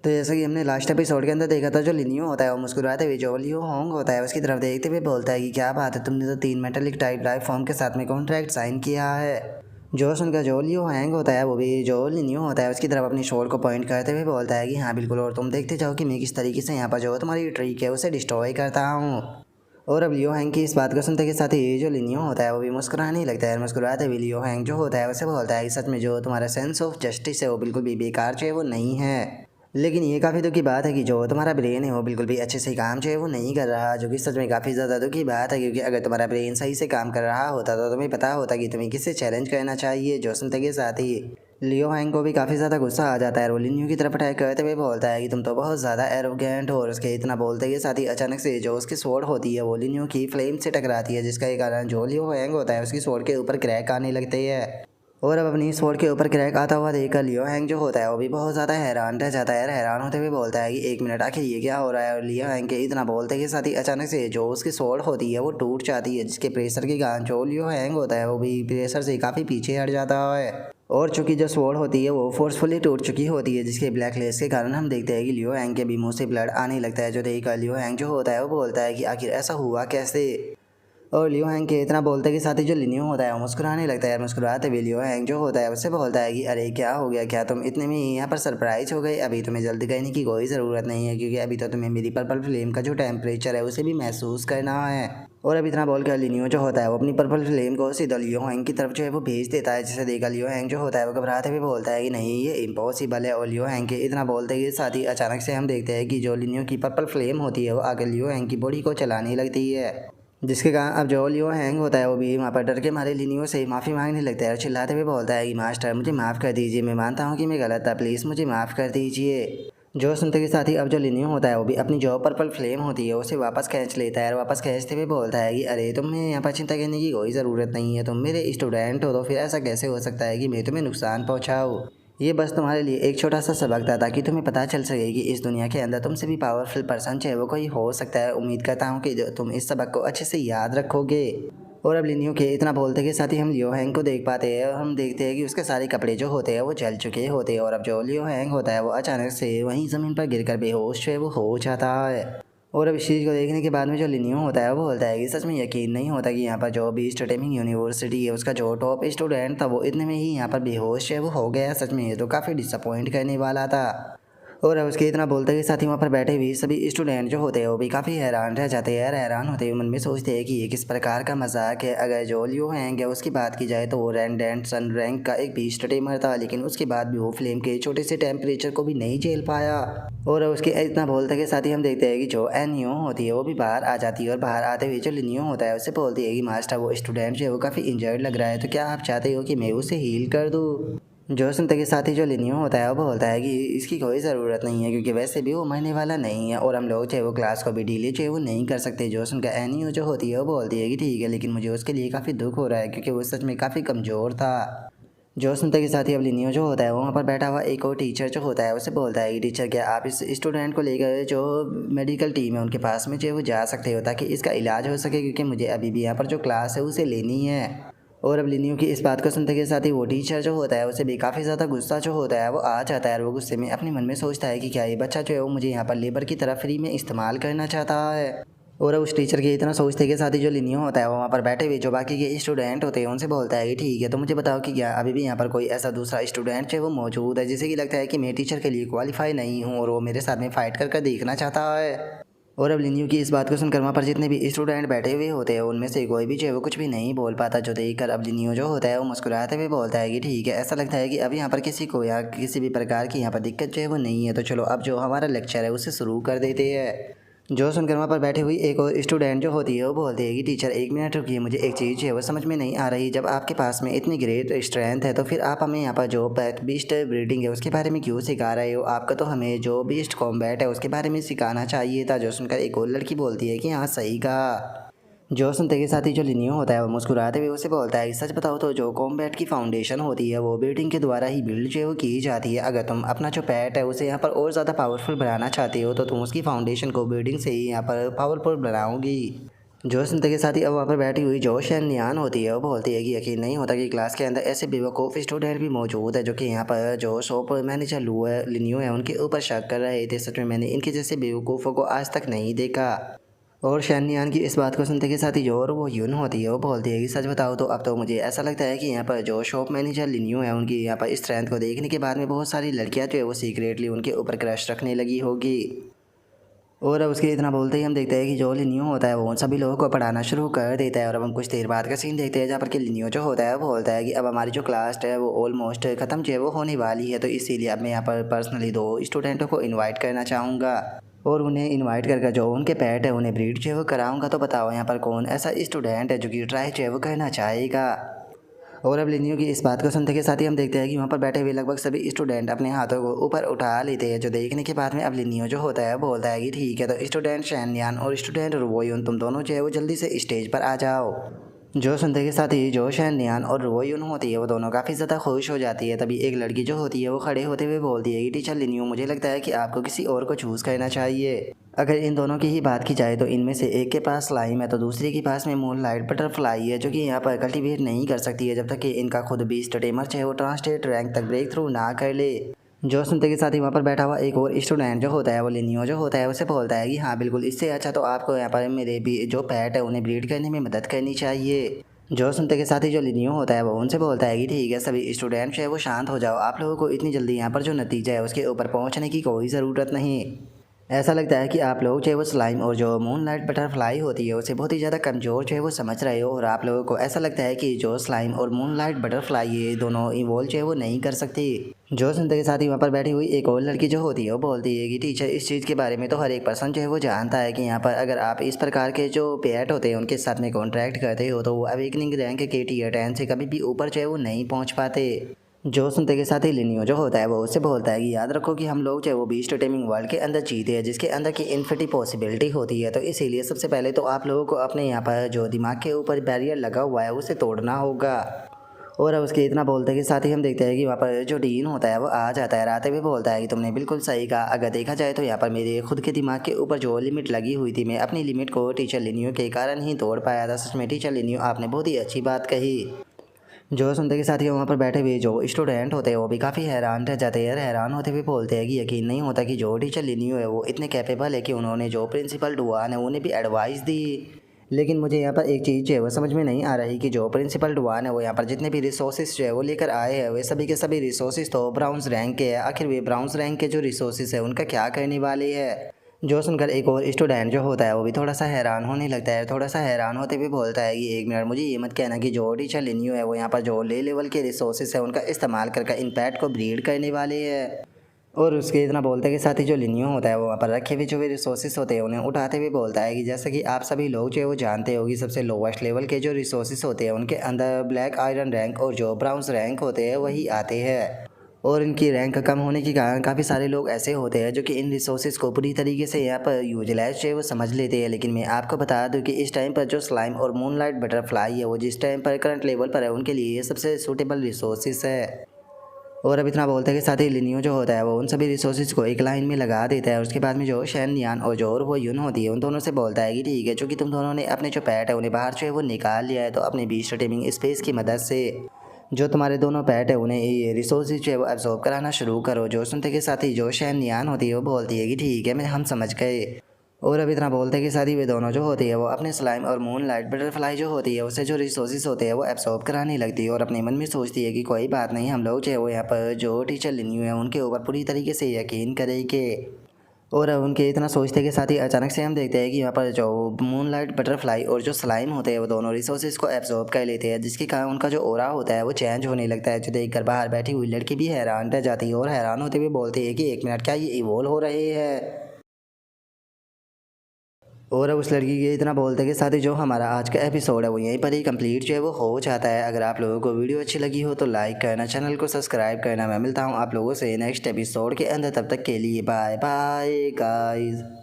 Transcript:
तो जैसा कि हमने लास्ट एपिसोड के अंदर देखा था, जो लिनियो होता है वो मुस्कुराते हुए जो लियो होंग होता है उसकी तरफ देखते हुए बोलता है कि क्या बात है, तुमने तो 3 मेटालिक टाइप लाइफ फॉर्म के साथ में कॉन्ट्रैक्ट साइन किया है। जो सुनकर जो लियो हैंग होता है वो भी जो लिनियो होता है उसकी तरफ अपनी शोर को पॉइंट करते हुए बोलता है कि हाँ बिल्कुल, और तुम देखते जाओ कि मैं किस तरीके से यहाँ पर जो तुम्हारी ट्रिक है उसे डिस्ट्रॉय करता हूँ। और अब लियो हैंग की इस बात को सुनते के साथ ही जो लिनियो होता है वो भी मुस्कुराने लगता है। मुस्कुराते हुए लियो हैंग जो होता है उसे बोलता है कि सच में जो तुम्हारा सेंस ऑफ जस्टिस है वो बिल्कुल भी बेकार जो है वो नहीं है। लेकिन ये काफ़ी दुख की बात है कि जो तुम्हारा ब्रेन है वो बिल्कुल भी अच्छे से काम जो है वो नहीं कर रहा, जो कि सच में काफ़ी ज़्यादा दुख की बात है। क्योंकि अगर तुम्हारा ब्रेन सही से काम कर रहा होता तो तुम्हें पता होता कि तुम्हें किससे चैलेंज करना चाहिए। जो सुनते के साथ ही लियो हैंग को भी काफ़ी ज़्यादा गुस्सा आ जाता है और लिनियो की तरफ अटैक करते हुए बोलता है कि तुम तो बहुत ज़्यादा एरोगेंट हो। और उसके इतना बोलते के साथ ही अचानक से जो उसकी स्वॉर्ड होती है वो लिनियो की फ्लेम से टकराती है, जिसका कारण जो लियो हैंग होता है उसकी स्वॉर्ड के ऊपर क्रैक आने लगते हैं। और अब अपनी स्वॉर्ड के ऊपर क्रैक आता हुआ देखकर लियो हैंग जो होता है वो भी बहुत ज़्यादा हैरान रह जाता है। हैरान होते हुए बोलता है कि 1 मिनट, आखिर ये क्या हो रहा है। और लियो हैंग के इतना बोलते के साथ ही अचानक से जो उसकी स्वॉर्ड होती है वो टूट जाती है, जिसके प्रेशर के कारण जो लियो हैंग होता है वो भी प्रेशर से काफ़ी पीछे हट जाता है। और चूंकि जो स्वॉर्ड होती है वो फोर्सफुली टूट चुकी होती है, जिसके ब्लैक लेस के कारण हम देखते हैं कि लियो हैंग के भी मुंह से ब्लड आने लगता है। जो देखकर लियो हैंग जो होता है वो बोलता है कि आखिर ऐसा हुआ कैसे। और लियो हैंग के इतना बोलते के साथ ही जो लिनियो होता है वो मुस्कुराने लगता है। मुस्कुराते हुए लियो हैंग जो होता है उससे बोलता है कि अरे क्या हो गया, क्या तुम इतने में ही यहाँ पर सरप्राइज हो गए। अभी तुम्हें जल्दी करने की कोई ज़रूरत नहीं है, क्योंकि अभी तो तुम्हें मेरी पर्पल फ्लेम का जो टेम्परेचर है उसे भी महसूस करना है। और अब इतना बोलकर लिनियो जो होता है वो अपनी पर्पल फ्लेम को सीधा लियो हैंग की तरफ जो है वो भेज देता है, जिसे देखकर लियो हैंग जो होता है वो घबराते हुए बोलता है कि नहीं, ये इम्पॉसिबल है। और लियो हैंग के इतना बोलते के साथ ही अचानक से हम देखते हैं कि जो लिनियो की पर्पल फ्लेम होती है वो आगे लियो हैंग की बॉडी को चलाने लगती है, जिसके कारण अब जो लियो हैंग होता है वो भी वहाँ पर डर के मारे लिनियो से माफ़ी मांगने लगता है और चिल्लाते हुए बोलता है कि मास्टर मुझे माफ़ कर दीजिए, मैं मानता हूँ कि मैं गलत था, प्लीज़ मुझे माफ़ कर दीजिए। जो सुनते के साथ ही अब जो लिनियो होता है वो भी अपनी जो पर्पल फ्लेम होती है उसे वापस खींच लेता है और वापस खींचते हुए बोलता है कि अरे तुम्हें यहाँ पर चिंता करने की कोई ज़रूरत नहीं है, तुम मेरे स्टूडेंट हो तो फिर ऐसा कैसे हो सकता है कि मैं तुम्हें नुकसान पहुँचाऊँ। ये बस तुम्हारे लिए एक छोटा सा सबक था, ताकि तुम्हें पता चल सके कि इस दुनिया के अंदर तुमसे भी पावरफुल पर्सन चाहे वो कोई हो सकता है। उम्मीद करता हूँ कि तुम इस सबक को अच्छे से याद रखोगे। और अब लिनियो के इतना बोलते के साथ ही हम लियो हैंग को देख पाते हैं और हम देखते हैं कि उसके सारे कपड़े जो होते हैं वो जल चुके होते हैं। और अब जो लियो हैंग होता है वो अचानक से वहीं ज़मीन पर गिरकर बेहोश जो है वो हो जाता है। और अब इस चीज़ को देखने के बाद में जो लिनियो होता है वो बोलता है कि सच में यकीन नहीं होता कि यहाँ पर जो बीस्ट टेमिंग यूनिवर्सिटी है उसका जो टॉप स्टूडेंट था वो इतने में ही यहाँ पर बेहोश है वो हो गया। सच में ये तो काफ़ी डिसअपॉइंट करने वाला था। और अब उसके इतना बोलते के साथ ही वहाँ पर बैठे हुए सभी स्टूडेंट जो होते हैं वो भी काफ़ी हैरान रह जाते हैं। हैरान होते हुए मन में सोचते हैं कि ये किस प्रकार का मजाक है। अगर जो लियो हैंग है उसकी बात की जाए तो वो रैंड सन रैंक का एक बीस्ट टेमर था, लेकिन उसके बाद भी वो फ्लेम के छोटे से टेम्परेचर को भी नहीं झेल पाया। और उसके इतना बोलते के साथ ही हम देखते हैं कि जो एनियो होती है वो भी बाहर आ जाती है और बाहर आते हुए जो लिनियो होता है उससे बोलती है कि मास्टर वो स्टूडेंट जो है वो काफ़ी इंजर्ड लग रहा है, तो क्या आप चाहते हो कि मैं उसे हील कर दूँ। जो सुनते के साथ ही जो लिनियो होता है वो बोलता है कि इसकी कोई ज़रूरत नहीं है, क्योंकि वैसे भी वो मरने वाला नहीं है और हम लोग चाहे वो क्लास को भी डिले चाहे वो नहीं कर सकते। जो सुनकर एनियो जो होती है वो बोलती है कि ठीक है, लेकिन मुझे उसके लिए काफ़ी दुख हो रहा है क्योंकि वो सच में काफ़ी कमज़ोर था। जो सुनते के साथ ही अब लिनियो जो होता है वो वहाँ पर बैठा हुआ एक और टीचर जो होता है उसे बोलता है कि टीचर, क्या आप इस स्टूडेंट को लेकर जो मेडिकल टीम है उनके पास में जो वो जा सकते हो ताकि इसका इलाज हो सके, क्योंकि मुझे अभी भी यहाँ पर जो क्लास है उसे लेनी है। और अब लिनियो की इस बात को सुनते के साथ ही वो टीचर जो होता है उसे भी काफ़ी ज़्यादा गुस्सा जो होता है वो आ जाता है और वो गुस्से में अपने मन में सोचता है कि क्या ये बच्चा जो है वो मुझे यहाँ पर लेबर की तरह फ्री में इस्तेमाल करना चाहता है। और अब उस टीचर के इतना सोचते के साथ ही जो लिनियो होता है वो वहाँ पर बैठे हुए जो बाकी के स्टूडेंट होते हैं उनसे बोलता है कि ठीक है, तो मुझे बताओ कि क्या अभी भी यहाँ पर कोई ऐसा दूसरा स्टूडेंट जो है वो मौजूद है जिसे कि लगता है कि मैं टीचर के लिए क्वालिफाई नहीं हूँ और वो मेरे साथ में फ़ाइट कर देखना चाहता है। और अब लिनियो की इस बात को सुनकर वहाँ पर जितने भी स्टूडेंट बैठे हुए होते हैं उनमें से कोई भी जो है वो कुछ भी नहीं बोल पाता। जो देखकर अब लिनियो जो होता है वो मुस्कुराते हुए बोलता है कि ठीक है, ऐसा लगता है कि अब यहाँ पर किसी को या किसी भी प्रकार की यहाँ पर दिक्कत जो है वो नहीं है, तो चलो अब जो हमारा लेक्चर है उसे शुरू कर देते हैं। जो सुनकर वहाँ पर बैठी हुई एक और स्टूडेंट जो होती है वो बोलती है कि टीचर 1 मिनट रुकिए, मुझे एक चीज़ जो है वो समझ में नहीं आ रही। जब आपके पास में इतनी ग्रेट स्ट्रेंथ है तो फिर आप हमें यहाँ पर जो बीस्ट ब्रीडिंग है उसके बारे में क्यों सिखा रहे हो। आपका तो हमें जो बीस्ट कॉम्बैट है उसके बारे में सिखाना चाहिए था। जो सुनकर एक और लड़की बोलती है कि हाँ सही कहा। जो सुनते के साथ ही जो लिनियो होता है वो मुस्कुराते हुए उसे बोलता है, सच बताओ तो जो कॉम्बैट की फाउंडेशन होती है वो ब्रीडिंग के द्वारा ही बिल्ड जो है वो की जाती है। अगर तुम अपना जो पैट है उसे यहाँ पर और ज़्यादा पावरफुल बनाना चाहते हो तो तुम उसकी फाउंडेशन को ब्रीडिंग से ही यहाँ पर पावरफुल बनाओगी। जो सुनते के साथ ही अब वहाँ पर बैठी हुई जो शैनियान होती है वो बोलती है कि यकीन नहीं होता कि क्लास के अंदर ऐसे बेवकूफ़ स्टूडेंट भी मौजूद है जो कि यहाँ पर जो शॉप मैनेजर लिन्यू है उनके ऊपर शक कर रहे थे। सच में मैंने इनके जैसे बेवकूफ़ों को आज तक नहीं देखा। और शैनियान की इस बात को सुनते के साथ ही जो और वो यून होती है वो बोलती है कि सच बताओ तो अब तो मुझे ऐसा लगता है कि यहाँ पर जो शॉप मैनेजर लिन्यू है उनकी यहाँ पर स्ट्रेंथ को देखने के बाद में बहुत सारी लड़कियाँ जो है वो सीक्रेटली उनके ऊपर क्रश रखने लगी होगी। और अब उसके इतना बोलते ही हम देखते हैं कि जो लिन्यू होता है वो उन सभी लोगों को पढ़ाना शुरू कर देता है। और अब हम कुछ देर बाद का सीन देखते हैं जहाँ पर कि लिन्यू जो होता है वो बोलता है कि अब हमारी जो क्लास है वो ऑलमोस्ट ख़त्म जो है वो होने वाली है, तो इसीलिए अब मैं यहाँ पर पर्सनली 2 स्टूडेंटों को इन्वाइट करना चाहूँगा और उन्हें इन्वाइट करके जो उनके पेट है उन्हें ब्रीड जो है वो कराऊँगा। तो बताओ यहाँ पर कौन ऐसा स्टूडेंट है जो कि ट्राई जो है वो करना चाहेगा। और अब लिन्यू की इस बात को सुनते के साथ ही हम देखते हैं कि वहाँ पर बैठे हुए लगभग सभी स्टूडेंट अपने हाथों को ऊपर उठा लेते हैं, जो देखने के बाद में अब लिन्यू जो होता है बोलता है कि ठीक है, तो स्टूडेंट शैनयान और स्टूडेंट रुवोयुन तुम दोनों जो है वो जल्दी से स्टेज पर आ जाओ। जो सुनते के साथ ही जो शैनयान और रुवोयुन होती है वो दोनों काफ़ी ज़्यादा खुश हो जाती है। तभी एक लड़की जो होती है वो खड़े होते हुए बोलती है कि टीचर लिन्यू, मुझे लगता है कि आपको किसी और को चूज़ करना चाहिए। अगर इन दोनों की ही बात की जाए तो इनमें से एक के पास स्लाइम है तो दूसरे के पास में मूनलाइट बटरफ्लाई है, जो कि यहाँ पर कल्टीवेट नहीं कर सकती है जब तक कि इनका खुद भी स्टेमर चाहे वो ट्रांसलेट रैंक तक ब्रेक थ्रू ना कर ले। जो सुनते के साथ ही वहाँ पर बैठा हुआ एक और स्टूडेंट जो होता है वो लिन्यू जो होता है उसे बोलता है कि हाँ बिल्कुल, इससे अच्छा तो आपको यहाँ पर मेरे भी जो पेट है उन्हें ब्रीड करने में मदद करनी चाहिए। जो सुनते के साथ ही जो लिन्यू होता है वो उनसे बोलता है कि ठीक है सभी स्टूडेंट जो है वो शांत हो जाओ, आप लोगों को इतनी जल्दी यहाँ पर जो नतीजा है उसके ऊपर पहुँचने की कोई ज़रूरत नहीं। ऐसा लगता है कि आप लोग जो है वो स्लाइम और जो मूनलाइट बटरफ्लाई होती है उसे बहुत ही ज़्यादा कमज़ोर जो है वो समझ रहे हो, और आप लोगों को ऐसा लगता है कि जो स्लाइम और मूनलाइट बटरफ्लाई ये दोनों इवोल्व जो है वो नहीं कर सकती। जो सुनते के साथ ही वहाँ पर बैठी हुई एक और लड़की जो होती है वो बोलती है कि टीचर, इस चीज़ के बारे में तो हर एक पर्सन जो है वो जानता है कि यहाँ पर अगर आप इस प्रकार के जो पेट होते हैं उनके साथ में कॉन्ट्रैक्ट करते हो तो वो अवेकनिंग रैंक के टियर 10 से कभी भी ऊपर जो है वो नहीं पहुँच पाते। जो सुनते के साथ ही लिन्यू जो होता है वो उससे बोलता है कि याद रखो कि हम लोग जो है वो बीस्ट टेमिंग वर्ल्ड के अंदर जीते हैं जिसके अंदर की इन्फिनिटी पॉसिबिलिटी होती है, तो इसीलिए सबसे पहले तो आप लोगों को अपने यहाँ पर जो दिमाग के ऊपर बैरियर लगा हुआ है उसे तोड़ना होगा। और अब उसके इतना बोलते के साथ ही हम देखते हैं कि वहाँ पर जो डीन होता है वो आ जाता है, आते हुए बोलता है कि तुमने बिल्कुल सही कहा। अगर देखा जाए तो यहाँ पर मेरे खुद के दिमाग के ऊपर जो लिमिट लगी हुई थी मैं अपनी लिमिट को टीचर लिन्यू के कारण ही तोड़ पाया था। सच में टीचर लिन्यू, आपने बहुत ही अच्छी बात कही। जो सुनते के साथ ही वहाँ पर बैठे हुए जो स्टूडेंट होते हैं वो भी काफ़ी हैरान रह जाते हैं। हैरान होते हुए बोलते हैं कि यकीन नहीं होता कि जो टीचर लिन्यू है वो इतने कैपेबल है कि उन्होंने जो प्रिंसिपल डुआन है उन्हें भी एडवाइस दी। लेकिन मुझे यहाँ पर एक चीज़ जो है वो समझ में नहीं आ रही कि जो प्रिंसिपल डुआन है वो यहाँ पर जितने भी रिसोर्सेज जो है वो लेकर आए हैं वे सभी के सभी रिसोर्सेज तो ब्राउन्स रैंक के है। आखिर वे ब्राउन्स रैंक के जो रिसोर्सेज है उनका क्या करने वाले है। जो सुनकर एक और स्टूडेंट जो होता है वो भी थोड़ा सा हैरान होने लगता है। थोड़ा सा हैरान होते हुए बोलता है कि एक मिनट, मुझे ये मत कहना कि जो टीचर लिन्यू है वो यहाँ पर जो ले लेवल के रिसोर्सेज है उनका इस्तेमाल करके इम्पैक्ट को ब्रीड करने वाले हैं। और उसके इतना बोलते के साथ ही जो लिन्यू होता है वो वहाँ पर रखे हुए जो भी रिसोर्सेज होते हैं उन्हें उठाते हुए बोलता है कि जैसा कि आप सभी लोग जो है वो जानते हो कि सबसे लोवेस्ट लेवल के जो रिसोर्सेज होते हैं उनके अंदर ब्लैक आयरन रैंक और जो ब्राउन्स रैंक होते हैं वही आते हैं। और इनकी रैंक कम होने के कारण काफ़ी सारे लोग ऐसे होते हैं जो कि इन रिसोर्सेज को पूरी तरीके से यहाँ पर यूटिलाइज जो है वो समझ लेते हैं। लेकिन मैं आपको बता दूं कि इस टाइम पर जो स्लाइम और मूनलाइट बटरफ्लाई है वो जिस टाइम पर करंट लेवल पर है उनके लिए ये सबसे सूटेबल रिसोर्सेज है। और अब इतना बोलते के साथ ही लिन्यू जो होता है वो उन सभी रिसोर्सेज को एक लाइन में लगा देता है। उसके बाद में जो शैनयान और जो और वो यून होती है उन दोनों से बोलता है कि ठीक है, चूँकि तुम दोनों ने अपने जो पैट है उन्हें बाहर जो है वो निकाल लिया है तो अपने बीच टेमिंग स्पेस की मदद से जो तुम्हारे दोनों पैट है उन्हें ये रिसोर्सेज जो है वो एब्जॉर्ब कराना शुरू करो। जो सुनते के साथ ही जो शैनयान होती है वो बोलती है कि ठीक है, हम समझ गए। और अब इतना बोलते के साथ ही वे दोनों जो होती है वो अपने स्लाइम और मूनलाइट बटरफ्लाई जो होती है उससे जो रिसोर्सेज होते हैं वो एब्सॉर्ब कराने लगती है और अपने मन में सोचती है कि कोई बात नहीं, हम लोग जो है वो यहाँ पर जो टीचर लिन्यू है उनके ऊपर पूरी तरीके से यकीन करेंगे। और अब उनके इतना सोचते के साथ ही अचानक से हम देखते हैं कि यहाँ पर जो मूनलाइट बटरफ्लाई और जो स्लाइम होते हैं वो दोनों रिसोर्सेज को एब्जॉर्ब कर लेते हैं, जिसके कारण उनका जो ओरा होता है वो चेंज होने लगता है। जो देखकर बाहर बैठी हुई लड़की भी हैरान रह जाती है और हैरान होते हुए बोलती है कि एक मिनट, क्या ये इवोल्व हो रहे हैं। और अब उस लड़की के इतना बोलते के साथ ही जो हमारा आज का एपिसोड है वो यहीं पर ही कंप्लीट जो है वो हो जाता है। अगर आप लोगों को वीडियो अच्छी लगी हो तो लाइक करना, चैनल को सब्सक्राइब करना। मैं मिलता हूँ आप लोगों से नेक्स्ट एपिसोड के अंदर, तब तक के लिए बाय बाय गाइस।